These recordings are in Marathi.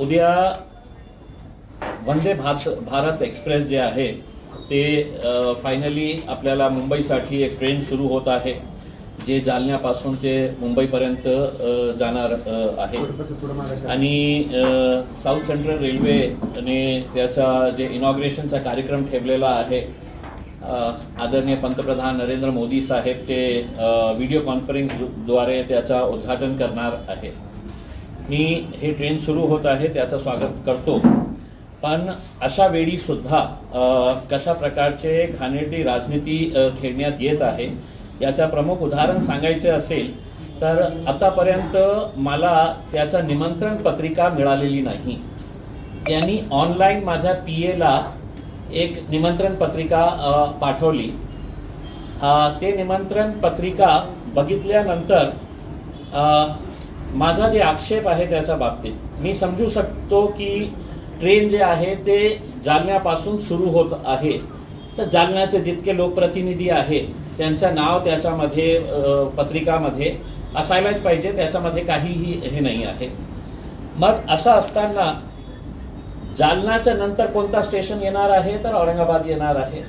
उद्या वंदे भारत एक्सप्रेस जे आहे ते फायनली आपल्याला मुंबईसाठी एक ट्रेन सुरू होत आहे जे जालन्यापासून ते मुंबईपर्यंत जाणार आहे आणि साऊथ सेंट्रल रेल्वेने त्याचा जे इनॉग्रेशनचा कार्यक्रम ठेवलेला आहे आदरणीय पंतप्रधान नरेंद्र मोदी साहेब ते व्हिडिओ कॉन्फरन्सद्वारे त्याचा उद्घाटन करणार आहे। मी हे ट्रेन सुरू होत आहे त्याचं स्वागत करतो, पण अशा वेळी सुद्धा कशा प्रकारचे घाणेरडी राजनीती खेळण्यात येत आहे याचा प्रमुख उदाहरण सांगायचे असेल तर आतापर्यंत मला त्याचा निमंत्रण पत्रिका मिळालेली नाही। त्यांनी ऑनलाईन माझ्या पीएला एक निमंत्रण पत्रिका पाठवली। ते निमंत्रण पत्रिका बघितल्यानंतर माझा जे आक्षेप आहे त्याच्या बाबतीत मी समजू शकतो की ट्रेन जे आहे ते जालन्यापासून सुरू होत आहे, तर जालन्याचे जितके लोकप्रतिनिधी आहेत त्यांचं नाव त्याच्यामध्ये पत्रिकामध्ये असायलाच पाहिजे, त्याच्यामध्ये काहीही हे नाही आहे। मग असं असताना जालन्याच्या नंतर कोणता स्टेशन येणार आहे तर औरंगाबाद येणार आहे।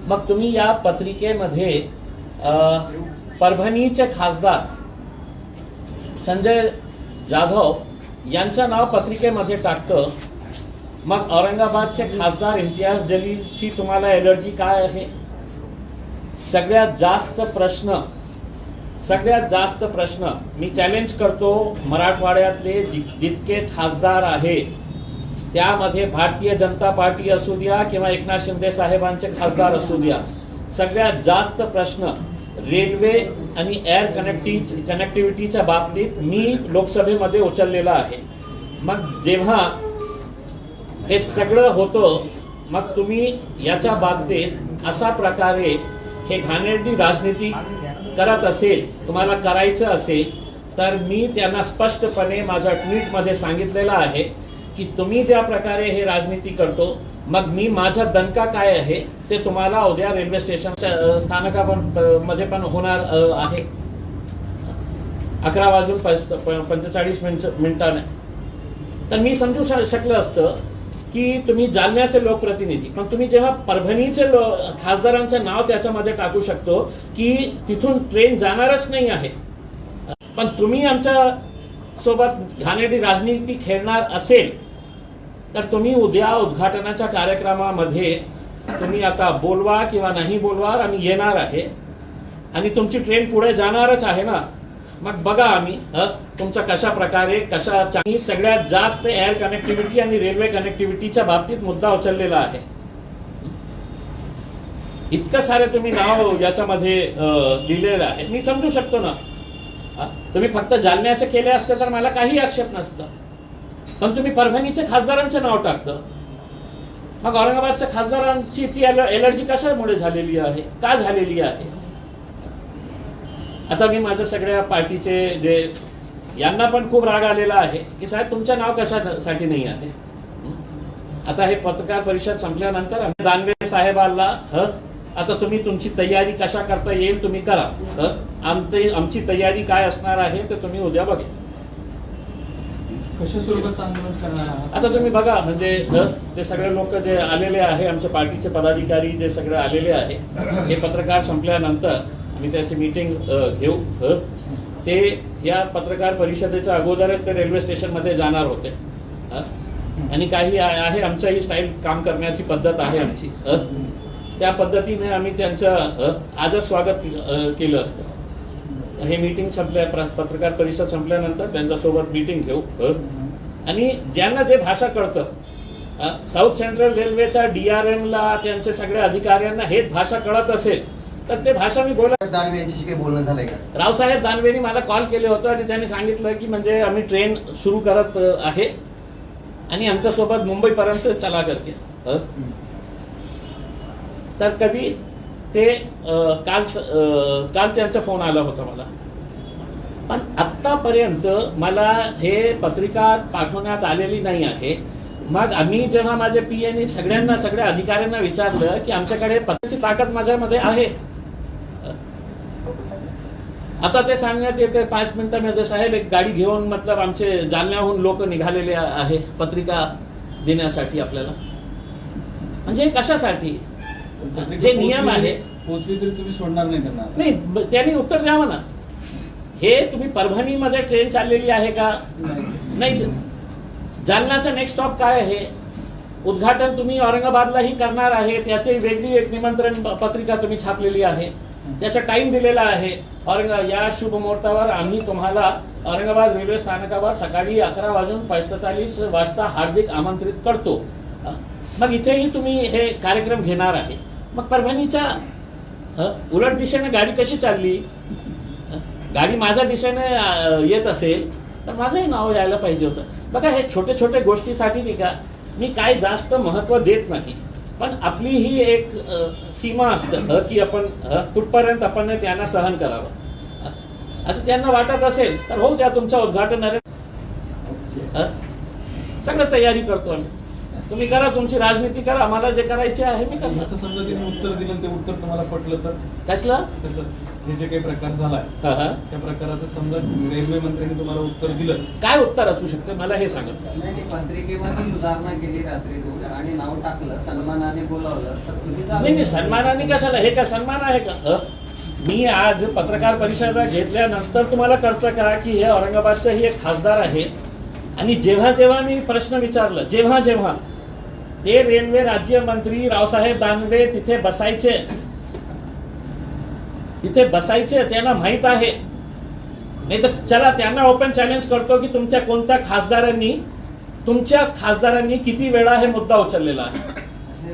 मग तुम्ही या पत्रिकेमध्ये परभणीचे खासदार संजय जाधव यांचं नाव पत्रिकेमध्ये टाकतं, मग औरंगाबादचे खासदार इम्तियाज जलीलची तुम्हाला एलर्जी काय आहे? सगळ्यात जास्त प्रश्न मी चॅलेंज करतो, मराठवाड्यातले जितके खासदार आहेत त्यामध्ये भारतीय जनता पार्टी असू द्या किंवा एकनाथ शिंदे साहेबांचे खासदार असू द्या, सगळ्यात जास्त प्रश्न रेल्वे आणि एअर कनेक्टिव्हिटीच्या बाबतीत मी लोकसभेमध्ये उचललेला आहे। मग जेव्हा हे सगळं होतं मग तुम्ही याच्या बाबतीत अशा प्रकारे हे घाणेरडी राजनीती करत असेल, तुम्हाला करायचं असेल तर मी त्यांना स्पष्टपणे माझ्या ट्विटमध्ये सांगितलेलं आहे की तुम्ही ज्या प्रकारे हे राजनीती करतो मग मी माझा दणका काय आहे ते तुम्हाला उद्या रेल्वे स्टेशनच्या स्थानकामध्ये पण होणार आहे 11:45 मिनिटाने। तर मी समजू शकलं असतं की तुम्ही जालन्याचे लोकप्रतिनिधी, पण तुम्ही जेव्हा परभणीचे खासदारांचं नाव त्याच्यामध्ये टाकू शकतो की तिथून ट्रेन जाणारच नाही आहे, पण तुम्ही आमच्या सोबत घाणेरडी राजनीती खेळणार असेल तर तुम्ही उद्या उद्घाटनाच्या कार्यक्रमामध्ये तुम्ही आता बोलवा किंवा नाही बोलवा, आम्ही येणार आहे आणि तुमची ट्रेन पुढे जाणारच आहे ना। मग बघा आम्ही तुमचा कशा प्रकारे सगळ्यात जास्त एअर कनेक्टिव्हिटी आणि रेल्वे कनेक्टिव्हिटीच्या बाबतीत मुद्दा उचललेला आहे। इतकं सारे तुम्ही नाव याच्यामध्ये लिहिलेलं आहे, मी समजू शकतो ना। तुम्ही फक्त जालन्याचे केले असते तर मला काही आक्षेप नसतं, पण तुम्ही परभणीचे खासदारांचं नाव टाकतं। मग औरंगाबादच्या खासदारांची ती एलर्जी कशामुळे झालेली आहे, का झालेली आहे? आता मी माझ्या सगळ्या पार्टीचे जे यांना पण खूप राग आलेला आहे की साहेब तुमचं नाव कशासाठी नाही आहे। आता हे पत्रकार परिषद संपल्यानंतर दानवे साहेबांना आता तुम्ही तुमची तयारी कशा करता येईल तुम्ही करा, आमची तयारी काय असणार आहे ते तुम्ही उद्या बघा। कशा स्वरूपाचं आंदोलन करणार आहात आता तुम्ही बघा, म्हणजे ते सगळे लोक जे आलेले आहे आमच्या पार्टीचे पदाधिकारी जे सगळे आलेले आहे, हे पत्रकार संपल्यानंतर आम्ही त्याची मीटिंग घेऊ। ते या पत्रकार परिषदेच्या अगोदरच ते रेल्वे स्टेशनमध्ये जाणार होते आणि काही आहे आमच्याही स्टाईल काम करण्याची पद्धत आहे आमची, त्या पद्धतीने आम्ही त्यांचं आजच स्वागत केलं असतं। हे मीटिंग पत्रकार परिषद संपल्यानंतर त्यांच्यासोबत मीटिंग घेऊ आणि ज्यांना जे भाषा कळतं, साऊथ सेंट्रल रेल्वेच्या DRMला त्यांच्या सगळ्या अधिकाऱ्यांना हेच भाषा कळत असेल तर ते भाषा मी दानवे यांच्याशी काही बोलणं झालंय का? रावसाहेब दानवेंनी मला कॉल केले होते आणि त्यांनी सांगितलं की म्हणजे आम्ही ट्रेन सुरू करत आहे आणि आमच्यासोबत मुंबईपर्यंत चला करके। तर कधी ते काल त्यांचा फोन आला होता मला, पण आत्तापर्यंत मला हे पत्रिका पाठवण्यात आलेली नाही आहे। मग आम्ही जेव्हा माझ्या पीएने सगळ्या अधिकाऱ्यांना विचारलं की आमच्याकडे पत्राची ताकद माझ्यामध्ये आहे, आता ते सांगण्यात येते 5 मिनिटांमध्ये साहेब एक गाडी घेऊन मतलब आमचे जालन्याहून लोक निघालेले आहे पत्रिका देण्यासाठी आपल्याला. म्हणजे कशासाठी? जे नियम आहे पोहोचली तरी तुम्ही सोडणार नाही त्यांना. नाही, त्यांनी उत्तर द्यावं ना. हे तुम्ही परभणीमध्ये ट्रेन चाललेली आहे का? नाही. जालन्याचा नेक्स्ट स्टॉप काय आहे? उद्घाटन तुम्ही औरंगाबादलाही करणार आहे, त्याची वेगळी एक निमंत्रण पत्रिका तुम्ही छापलेली आहे, त्याचा टाइम दिलेला आहे. या शुभ मुहूर्तावर आम्ही तुम्हाला औरंगाबाद रेल्वे स्थानकावर सकाळी 11:45 वाजता हार्दिक आमंत्रित करतो. मग इथेही तुम्ही हे कार्यक्रम घेणार आहे. मग परभणीच्या उलट दिशेने गाडी कशी चालली? गाडी माझ्या दिशेने येत असेल तर माझंही नाव यायला पाहिजे होतं. बघा, हे छोटे छोटे गोष्टीसाठी नाही का मी काय जास्त महत्त्व देत नाही, पण आपली ही एक सीमा असतं की आपण कुठपर्यंत आपण त्यांना सहन करावं. आता त्यांना वाटत असेल तर हो द्या, तुमचं उद्घाटन आहे, सगळं तयारी करतो आम्ही. तुम्ही करा, तुमची राजनीती करा, आम्हाला जे करायचे आहे मी करतो. समजा तिने उत्तर दिलं, ते उत्तर तुम्हाला पटलं तर कसला त्याचं हे जे काही प्रकार झालाय त्या प्रकाराचं समजा रेल्वे मंत्र्यांनी तुम्हाला उत्तर दिलं, काय उत्तर असू शकते मला हे सांगा. नाही, पत्रिकेमध्ये सुधारणा केली रात्री आणि नाव टाकलं, सन्मानाने बोलावलं तर तुम्ही नाही, सन्मानाने कशाला? हे का सन्मान आहे का? मी आज पत्रकार परिषद घेतल्यानंतर तुम्हाला कळतं का की हे औरंगाबादचं ही एक खासदार आहे. आणि जेव्हा जेव्हा मी प्रश्न विचारलं, जेव्हा जेव्हा ते रेल्वे राज्यमंत्री रावसाहेब दानवे तिथे बसायचे त्यांना माहित आहे. नाही तर चला त्यांना ओपन चॅलेंज करतो की तुमच्या खासदारांनी किती वेळा हे मुद्दा उचललेला आहे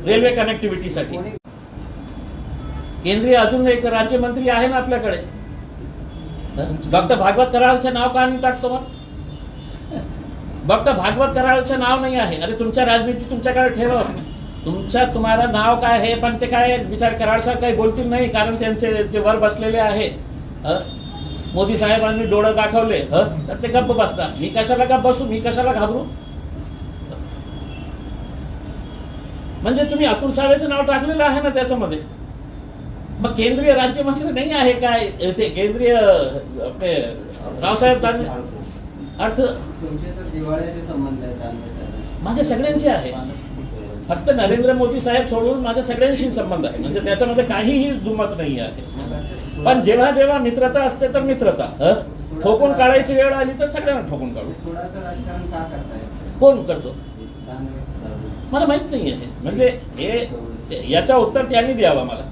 रेल्वे कनेक्टिव्हिटीसाठी. केंद्रीय अजून एक राज्यमंत्री आहे ना आपल्याकडे, डॉक्टर भागवत कराळचं नाव का नाही टाकतो? मग डॉक्टर भागवत कराळचं नाव नाही आहे. अरे तुमच्या राजनीती तुमच्याकडे ठेवा, तुम्हाला नाव काय आहे, पण ते काय विचार कराळ साहेब काही बोलतील नाही, कारण त्यांचे जे वर बसलेले आहे मोदी साहेबांनी डोळं दाखवले तर ते गप्प बसतात. मी कशाला गप्प बसू, मी कशाला घाबरू? म्हणजे तुम्ही अतुल सावेचं नाव टाकलेलं आहे ना त्याच्यामध्ये. मग केंद्रीय राज्यमंत्री नाही आहे काय ते केंद्रीय आपले रावसाहेब दानवे? अर्थ तुमचे तर दिवाळीचे संबंध आहेत दानवे साहेब. माझे सगळ्यांचे आहे, फक्त नरेंद्र मोदी साहेब सोडून माझ्या सगळ्यांशी संबंध आहे. म्हणजे त्याच्यामध्ये काहीही दुमत नाही आहे. पण जेव्हा जेव्हा मित्रता असते तर मित्रता, ठोकून काढायची वेळ आली तर सगळ्यांना ठोकून काढू. सोडाचं राजकारण का करताय? कोण करतो दानवे मला माहित नाही आहे. म्हणजे हे याचा उत्तर त्यांनी द्यावा मला.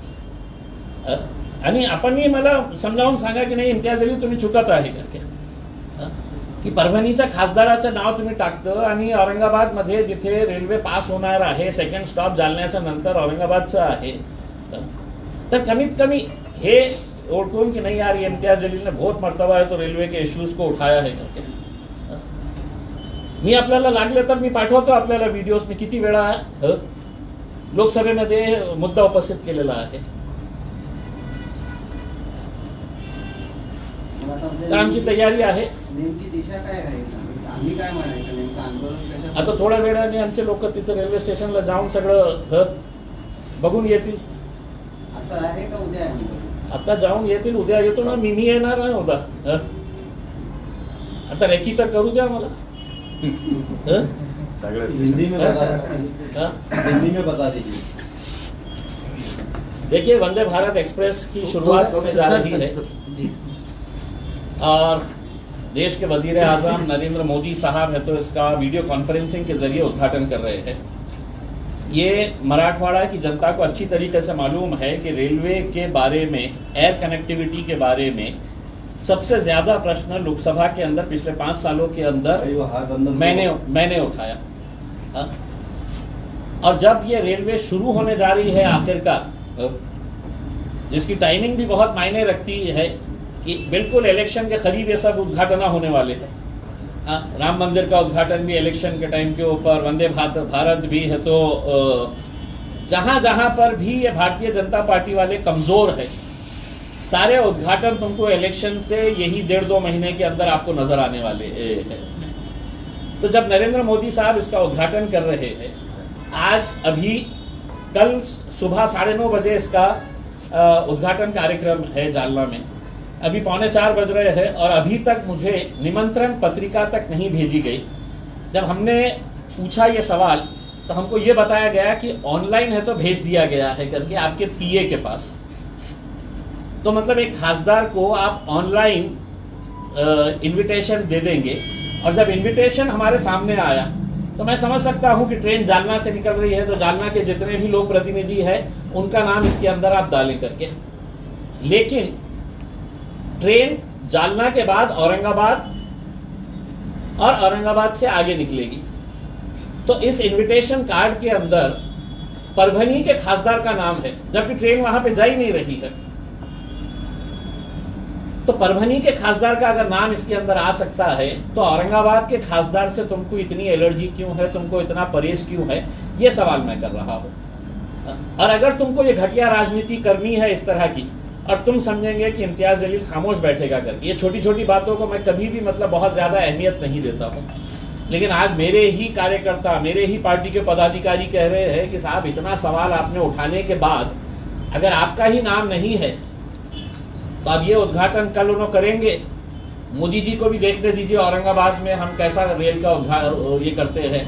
आणि आपणही मला समजावून सांगा की नाही इम्तियाज अली तुम्ही चुकत आहे का की परभणीच्या खासदाराचं नाव तुम्ही टाकतं आणि औरंगाबादमध्ये जिथे रेल्वे पास होणार आहे, सेकंड स्टॉप जालन्याच्या नंतर औरंगाबादचं आहे, तर कमीत कमी हे ओळखून की नाही यार इम्तियाज अली ने बहुत मर्तबा है तो रेल्वे के इश्यूज को उठाया है करके. मी आपल्याला लागले तर मी पाठवतो आपल्याला व्हिडिओज. मी किती वेळा लोकसभेमध्ये मुद्दा उपस्थित केलेला आहे. तर आमची तयारी आहे. नेमकी दिशा काय राहील? आम्ही काय म्हणायचं नेमकं आंदोलन कशा? आता थोड्या वेळाने आमचे लोक तिथे रेल्वे स्टेशनला जाऊन सगळं बघून येतील. आता आहे का उद्या आहे आंदोलन? आता जाऊन येतील, उद्या येतो ना मी येणार नाही उद्या. आता रेकी तर करू द्या मला. हिंदी में बता दीजिए. देखिए, वंदे भारत एक्सप्रेस की शुरुआत होने जा रही है और देश के वजीर आजम नरेंद्र मोदी साहब है तो इसका वीडियो कॉन्फ्रेंसिंग के जरिए उद्घाटन कर रहे हैं. ये मराठवाड़ा की जनता को अच्छी तरीके से मालूम है कि रेलवे के बारे में, एयर कनेक्टिविटी के बारे में सबसे ज्यादा प्रश्न लोकसभा के अंदर पिछले 5 सालों के अंदर मैंने उठाया. और जब ये रेलवे शुरू होने जा रही है आखिरकार, जिसकी टाइमिंग भी बहुत मायने रखती है कि बिल्कुल इलेक्शन के करीब ये सब उद्घाटन होने वाले हैं. राम मंदिर का उद्घाटन भी इलेक्शन के टाइम के ऊपर, वंदे भारत भी है. तो जहां जहां पर भी ये भारतीय जनता पार्टी वाले कमजोर है, सारे उद्घाटन तुमको इलेक्शन से यही 1.5-2 महीने के अंदर आपको नजर आने वाले हैं. तो जब नरेंद्र मोदी साहब इसका उद्घाटन कर रहे हैं, आज अभी कल सुबह 9:30 बजे इसका उद्घाटन कार्यक्रम है जालना में. अभी 3:45 बज रहे हैं और अभी तक मुझे निमंत्रण पत्रिका तक नहीं भेजी गई। जब हमने पूछा ये सवाल तो हमको ये बताया गया कि ऑनलाइन है तो भेज दिया गया है करके आपके पीए के पास। तो मतलब एक खासदार को आप ऑनलाइन इनविटेशन दे देंगे, और जब इनविटेशन हमारे सामने आया तो मैं समझ सकता हूं कि ट्रेन जालना से निकल रही है तो जालना के जितने भी लोक प्रतिनिधि है उनका नाम इसके अंदर आप डालें करके। लेकिन ट्रेन जालना के बाद औरंगाबाद और औरंगाबाद से आगे निकलेगी, तो इस इनविटेशन कार्ड के अंदर परभनी के खासदार का नाम है, जबकि ट्रेन वहां पे जा ही नहीं रही है। तो परभनी के खासदार का अगर नाम इसके अंदर आ सकता है तो औरंगाबाद के खासदार से तुमको इतनी एलर्जी क्यों है, तुमको इतना परहेज क्यों है, ये सवाल मैं कर रहा हूं। और अगर तुमको ये घटिया राजनीति करनी है इस तरह की, और तुम समझेंगे कि इम्तियाज जलील खामोश बैठेगा करके, ये छोटी छोटी बातों को मैं कभी भी मतलब बहुत ज्यादा अहमियत नहीं देता हूँ, लेकिन आज मेरे ही कार्यकर्ता, मेरे ही पार्टी के पदाधिकारी कह रहे हैं कि साहब इतना सवाल आपने उठाने के बाद अगर आपका ही नाम नहीं है तो अब ये उद्घाटन कल उन्होंने करेंगे। मोदी जी को भी देखने दीजिए औरंगाबाद में हम कैसा रेल का ये करते हैं,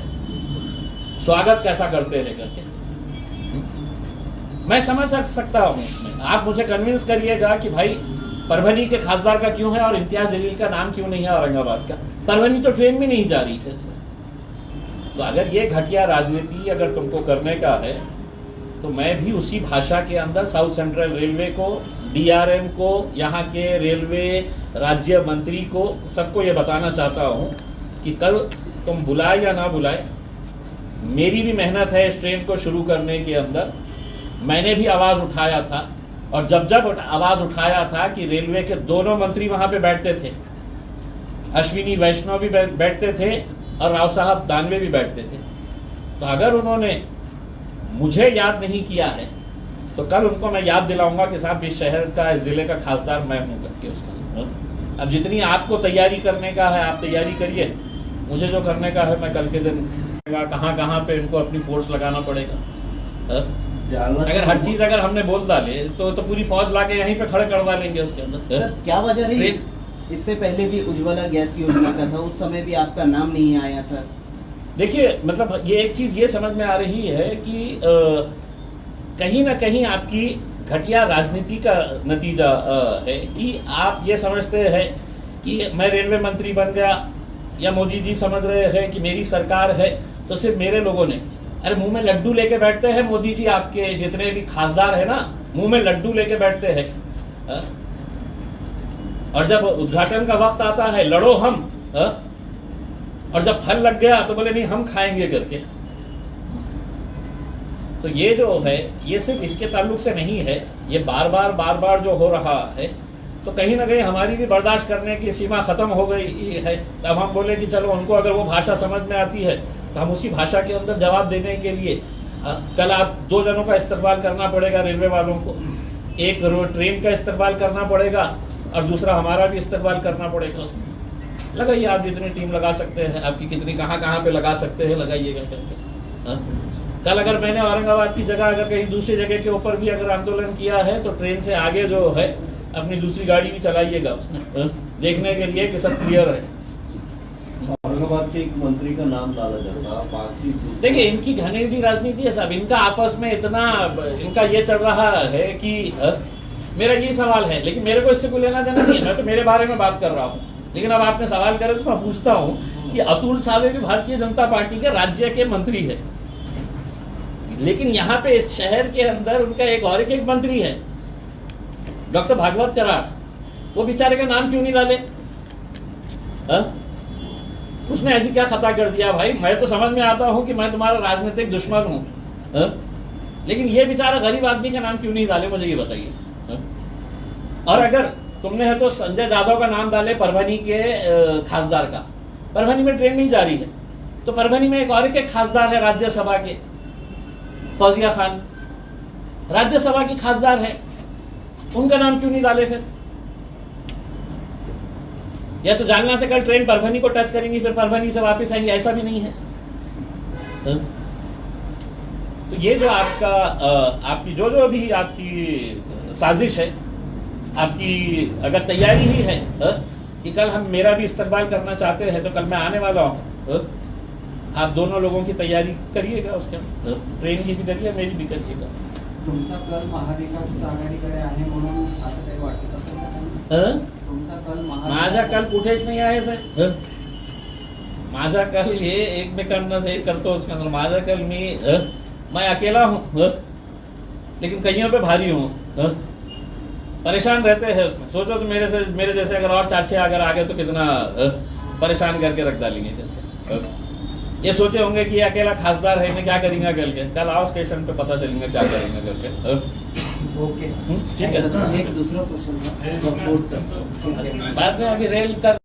स्वागत कैसा करते हैं करके। मैं समझ सकता हूँ, आप मुझे कन्विंस करिएगा कि भाई परभनी के खासदार का क्यों है और इम्तियाज जलील का नाम क्यों नहीं है औरंगाबाद का। परभनी तो ट्रेन भी नहीं जा रही है। तो अगर ये घटिया राजनीति अगर तुमको करने का है तो मैं भी उसी भाषा के अंदर साउथ सेंट्रल रेलवे को, डीआरएम को, यहाँ के रेलवे राज्य मंत्री को, सबको ये बताना चाहता हूँ कि कल तुम बुलाए या ना बुलाए, मेरी भी मेहनत है इस ट्रेन को शुरू करने के अंदर। मैंने भी आवाज़ उठाया था, और जब जब आवाज़ उठाया था कि रेलवे के दोनों मंत्री वहाँ पे बैठते थे, अश्विनी वैष्णव भी बैठते थे और राव साहब दानवे भी बैठते थे। तो अगर उन्होंने मुझे याद नहीं किया है तो कल उनको मैं याद दिलाऊंगा कि साहब इस शहर का, इस जिले का खासदार मैं हूँ करके उसका। अब जितनी आपको तैयारी करने का है आप तैयारी करिए, मुझे जो करने का है मैं कल के दिन कहाँ कहाँ पे इनको अपनी फोर्स लगाना पड़ेगा। अगर हर चीज अगर हमने बोल डाले तो पूरी फौज लाके यहीं पे खड़े करवा लेंगे उसके अंदर। सर क्या वजह रही? इससे पहले भी उज्ज्वला गैस योजना का था, उस समय भी आपका नाम नहीं आया था। देखिए मतलब ये एक चीज ये समझ में आ रही है कि कहीं ना कहीं आपकी घटिया राजनीति का नतीजा है कि आप ये समझते हैं कि मैं रेलवे मंत्री बन गया, या मोदी जी समझ रहे हैं कि मेरी सरकार है तो सिर्फ मेरे लोगों ने, अरे मुंह में लड्डू लेके बैठते हैं मोदी जी, आपके जितने भी खासदार है ना मुंह में लड्डू लेके बैठते हैं। और जब उद्घाटन का वक्त आता है लड़ो हम, और जब फल लग गया तो बोले नहीं हम खाएंगे करके। तो ये जो है ये सिर्फ इसके ताल्लुक से नहीं है, ये बार बार जो हो रहा है, तो कहीं ना कहीं हमारी भी बर्दाश्त करने की सीमा खत्म हो गई है। अब हम बोले कि चलो उनको अगर वो भाषा समझ में आती है तो हम उसी भाषा के अंदर जवाब देने के लिए कल आप 2 जनों का इस्तेमाल करना पड़ेगा रेलवे वालों को, एक ट्रेन का इस्तेमाल करना पड़ेगा और दूसरा हमारा भी इस्तेमाल करना पड़ेगा। उसमें लगाइए आप जितनी टीम लगा सकते हैं, आपकी कितनी कहाँ पे लगा सकते हैं लगाइएगा करके। कल अगर मैंने औरंगाबाद की जगह अगर कहीं दूसरी जगह के ऊपर भी अगर आंदोलन किया है तो ट्रेन से आगे जो है अपनी दूसरी गाड़ी भी चलाइएगा उसमें, देखने के लिए कि सब क्लियर है। औरंगाबाद के एक मंत्री का नाम डाला जाता, बाकी देखिए इनकी घनेडी राजनीति है साहब, इनका आपस में इतना इनका ये चल रहा है कि मेरा ये सवाल है, लेकिन मेरे को इससे कोई लेना देना नहीं है, मैं तो मेरे बारे में बात कर रहा हूँ। लेकिन अब आपने सवाल करे तो मैं पूछता हूँ कि अतुल सावे भी भारतीय जनता पार्टी के राज्य के मंत्री है, लेकिन यहाँ पे इस शहर के अंदर उनका एक मंत्री है डॉक्टर भागवत करार, वो बेचारे का नाम क्यों नहीं डाले? उसने ऐसी क्या खता कर दिया भाई? मैं तो समझ में आता हूँ कि मैं तुम्हारा राजनीतिक दुश्मन हूँ, लेकिन ये बेचारा गरीब आदमी का नाम क्यों नहीं डाले, मुझे ये बताइए। और अगर तुमने है तो संजय जाधव का नाम डाले परभनी के खासदार का, परभनी में ट्रेन नहीं जा रही है तो परभनी में एक खासदार है राज्यसभा के, फौजिया खान राज्यसभा की खासदार है, उनका नाम क्यों नहीं डाले? फिर या तो जालना से कल ट्रेन परभनी को टच करेंगी फिर परभनी से वापस आएंगी, ऐसा भी नहीं है। तो ये जो आपका आपकी जो भी आपकी साजिश है आपकी अगर तैयारी ही है कि कल हम मेरा भी इस्तेमाल करना चाहते हैं तो कल मैं आने वाला हूँ, आप दोनों लोगों की तैयारी करिएगा, उसके ट्रेन की भी करिए, मेरी भी करिएगा। तुमचा कल महाविकास आघाडीकडे आहे म्हणून असं काही वाटत असेल का त्यांना? तुमचा कल माझा कल कुठेच नाही आहे साहेब. माझा कल हे एकमेकांना हे करतो उसके अंदर. माझा कल मैं अकेला हूँ लेकिन कईयों पे भारी हूँ. परेशान रहते हैं उसमें. सोचो तो मेरे जैसे अगर और 4-6 अगर आ गए तो कितना परेशान करके रख डालेंगे. ये सोचे होंगे कि ये अकेला खासदार है, मैं क्या करेंगे कल आओ स्टेशन पे पता चलेंगे क्या करेंगे करके. ओके ठीक है. एक दूसरा क्वेश्चन था. बाद में अभी रेल का